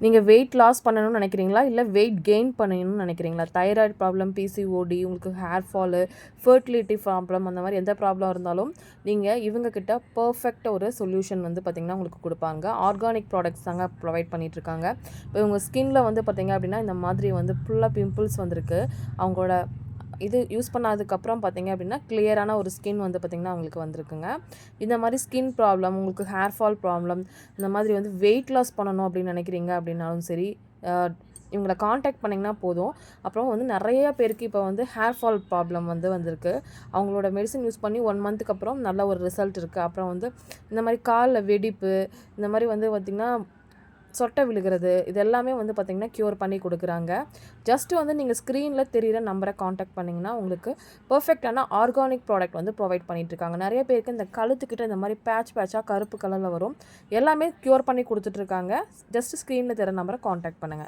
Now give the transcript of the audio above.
நீங்கள் weight loss பண்ணணும்னு நினைக்கிறீங்களா, இல்லை வெயிட் கெயின் பண்ணணும்னு நினைக்கிறீங்களா? தைராய்டு ப்ராப்ளம், பிசிஓடி, உங்களுக்கு ஹேர் ஃபாலு, ஃபர்டிலிட்டி ப்ராப்ளம், அந்த மாதிரி எந்த ப்ராப்ளம் இருந்தாலும் நீங்கள் இவங்கக்கிட்ட பர்ஃபெக்டாக ஒரு சொல்யூஷன் வந்து பார்த்திங்கன்னா உங்களுக்கு கொடுப்பாங்க. ஆர்கானிக் ப்ராடக்ட்ஸ் தாங்க ப்ரொவைட் பண்ணிகிட்ருக்காங்க. இப்போ இவங்க ஸ்கின்னில் வந்து பார்த்திங்க அப்படின்னா இந்த மாதிரி வந்து ஃபுல்லாக பிம்பிள்ஸ் வந்திருக்கு. அவங்களோட இது யூஸ் பண்ணதுக்கப்புறம் பார்த்திங்க அப்படின்னா கிளியரான ஒரு ஸ்கின் வந்து பார்த்திங்கன்னா அவங்களுக்கு வந்திருக்குங்க. இந்த மாதிரி ஸ்கின் ப்ராப்ளம், உங்களுக்கு ஹேர் ஃபால் ப்ராப்ளம், இந்த மாதிரி வந்து வெயிட் லாஸ் பண்ணணும் அப்படின்னு நினைக்கிறீங்க அப்படின்னாலும் சரி, இவங்கள காண்டாக்ட் பண்ணிங்கன்னா போதும். அப்புறம் வந்து நிறைய பேருக்கு இப்போ வந்து ஹேர் ஃபால் ப்ராப்ளம் வந்து வந்திருக்கு. அவங்களோட மெடிசன் யூஸ் பண்ணி 1 மந்த்துக்கு அப்புறம் நல்ல ஒரு ரிசல்ட் இருக்குது. அப்புறம் வந்து இந்த மாதிரி காலில் வெடிப்பு, இந்த மாதிரி வந்து பார்த்திங்கன்னா சொட்டை விழுகிறது, இது எல்லாமே வந்து பார்த்திங்கன்னா க்யூர் பண்ணி கொடுக்குறாங்க. ஜஸ்ட்டு வந்து நீங்கள் ஸ்க்ரீனில் தெரிகிற நம்பரை காண்டாக்ட் பண்ணிங்கன்னா உங்களுக்கு பர்ஃபெக்டான ஆர்கானிக் ப்ராடக்ட் வந்து ப்ரொவைட் பண்ணிகிட்ருக்காங்க. நிறைய பேருக்கு இந்த கழுத்துக்கிட்ட இந்த மாதிரி பேட்சாக கருப்பு கலரில் வரும், எல்லாமே க்யூர் பண்ணி கொடுத்துட்ருக்காங்க. ஜஸ்ட்டு ஸ்க்ரீனில் தெரிகிற நம்பரை காண்டாக்ட் பண்ணுங்கள்.